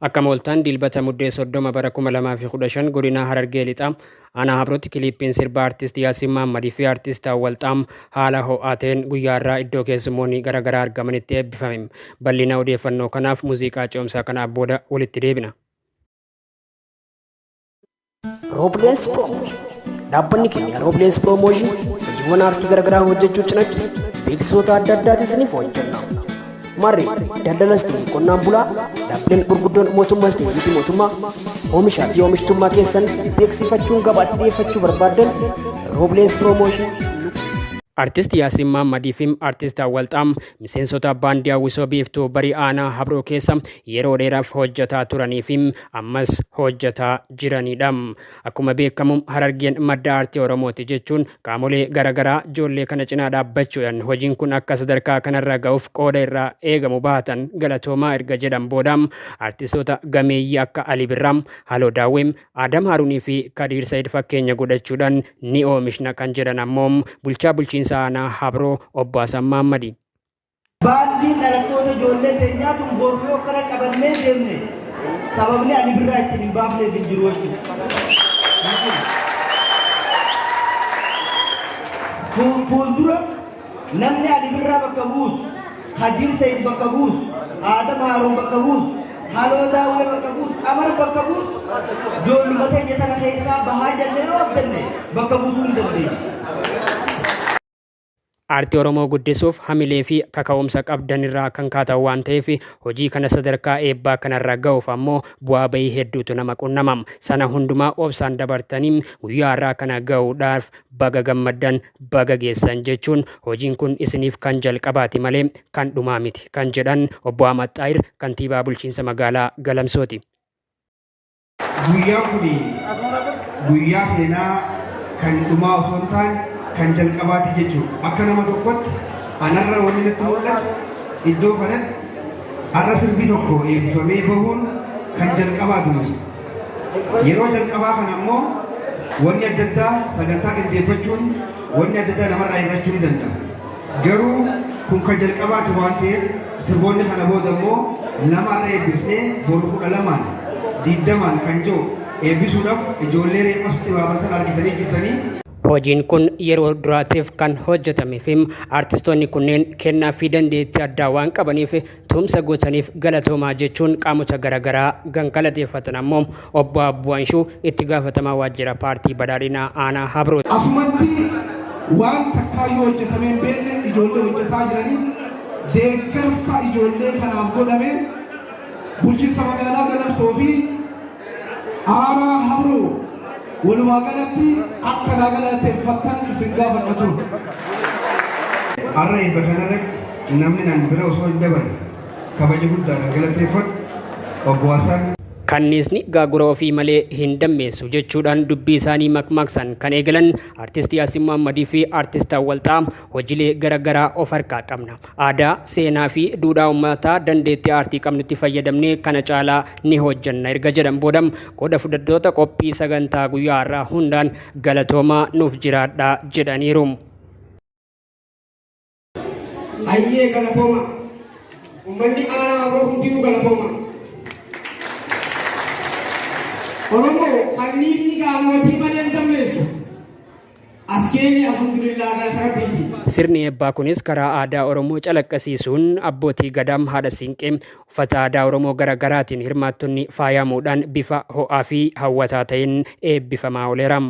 Akka mooltaan dilbata muddee soddoma bara 2015 godina Harargee lixaa aanaa Habrooti kiliippiin sirba artist Yaasiin Mahammadii fi artist Awwalxaam haala ho'aa ta'een guyyaarraa iddoo keessummoonni garaagaraa argamanitti eebbifame. Bal'ina odeeffannoo kanaaf muuziqaa ce'umsaa kanaaf booda walitti deebina. Rooblees Promotion dhaabbanni keenya Rooblees Promotion hojiiwwan aartii garaagaraa hojjechuu cinatti beeksisoota adda addaatis ni hojjenna. Marri daldalas ta'e qonnaan bulaa dhaabbileen gurguddoon mootummaas ta'e miti mootummaa oomishaa fi oomishtummaa keessan beeksifachuun gabaatti dhiyeeffachuu barbaadan Rooblees Promotion. Artist Yaasiin Mahammadii fi artist Awwalxaam miseensota baandii hawwisoo biiftuu barii aanaa Habroo keessa yeroo dheeraaf hojjetaa turanii fi ammas hojjetaa jiranidha. Akkuma beekamu Harargeen madda aartii Oromooti jechuun qaamolee garaagaraa ijoollee kana cinaa dhaabbachuudhaan hojiin kun akka sadarkaa kanarra ga'uuf qooda irraa eegamu baatan galatoomaa erga jedhan boodam artistoota gameeyyii akka Ali Birraam, Haloo Daawweem, Adam Haruunii fi Kadiir Said fakkeenya godhachuudhaan ni oomishna kan jedhan ammoo bulchiinsa aanaa Habroo obbo Hasan Mahammadii. Baandiin dhalattoota ijoollee keenyaatu boruu yoo kana qabannee deemne sababni Ali Birraa ittiin hin baafneef hin jiru jechuudha. Fuuldura namni Ali Birraa bakka buusu, Kadiir Said bakka buusu, Adam Haruun bakka buusu, Haloo Daawwee bakka buusu, Qamar bakka buusu, ijoolluma teenya tana keessaa bahaa jennee yoo abdanne bakka buusuu hin dandeenye. Aartii Oromoo guddisuuf hamilee fi kaka'umsa qabdan irraa kan kaatan waan ta'eef hojii kana sadarkaa eebbaa kanarra ga'uuf ammoo bu'aa bahii hedduutu nama qunnamam. Sana hundumaa obsaan dabartanii guyyaa irraa kana ga'uudhaaf baga gammaddan baga geessan jechuun hojiin kun isiniif kan jalqabaati malee kan dhumaa miti kan jedhan obbo Ahmad Xaayir kantiibaa bulchiinsa magaalaa Galamsooti. Guyyaan kun guyyaa seenaa kan dhumaa osoo hin taane kan jalqabaati jechuudha. Akka nama tokkotti anarra wanni natti mul'atu iddoo kanatti har'a sirbi tokko eebbifamee bahuun kan jalqabaatu miti. Yeroo jalqabaa kana ammoo wanni adda addaa sagantaa qindeeffachuun wanni adda addaa namarraa hir'achuu ni danda'a. Garuu kun kan jalqabaati waan ta'eef sirboonni kana booda ammoo namarra eebbisnee boru 12 kan jiru eebbisuudhaaf ijoollee reeffasitti baafasan argitanii jirtanii. Hojiin kun yeroo duraatiif kan hojjetame fi artistoonni kunneen kennaa fi dandeettii addaa waan qabaniif tumsa gootaniif galatoomaa jechuun qaamota garaagaraa galateeffatan ammoo obbo Abbu'anshuu itti gaafatamaa waajjira paartii badhaadhinaa aanaa Habroo. Asumatti waan takkaayyuu hojjetamee hin beekne ijoollee hojjetaa jiranii deeggarsa ijoollee kanaaf godhame bulchiinsa magaalaa Galamsoo fi aanaa Habroo walumaa galatti akka galateeffatan isin gaafadhatu. Har'a eebba kanarratti namni nan bira osoo hin dabarre kabaja guddaadhaan galateeffatu obbo Hasan. Kanniisni gaagura ofii malee hin dammeessu jechuudhaan dubbii isaanii makmaaksan kan eegalan artist Yaasiin Mahammadii fi artist Awwalxaam hojiilee garaagaraa of harkaa qabna. Aadaa, seenaa fi duudhaa uummataa dandeettii aartii qabnutti fayyadamnee kana caalaa ni hojjenna erga jedhan boodam qooda fudhattoota qophii sagantaa guyyaa irraa hundaan galatoomaa nuuf jiraadhaa jedhaniiru. Hayyee galatooma. Uummanni aanaa Habroo hundinuu galatooma. Oromoo kanniifni gaamotii malee hin dammeessu. As keenya alhamdulillah galata rabbiiti. Sirni eebbaa kunis karaa aadaa Oromoo calaqqisiisuun abbootii gadaa haadha siinqee uffata aadaa Oromoo garaagaraatiin hirmaattonni faayamuudhaan bifa ho'aa fi hawwataa ta'een eebbifamaa ooleera.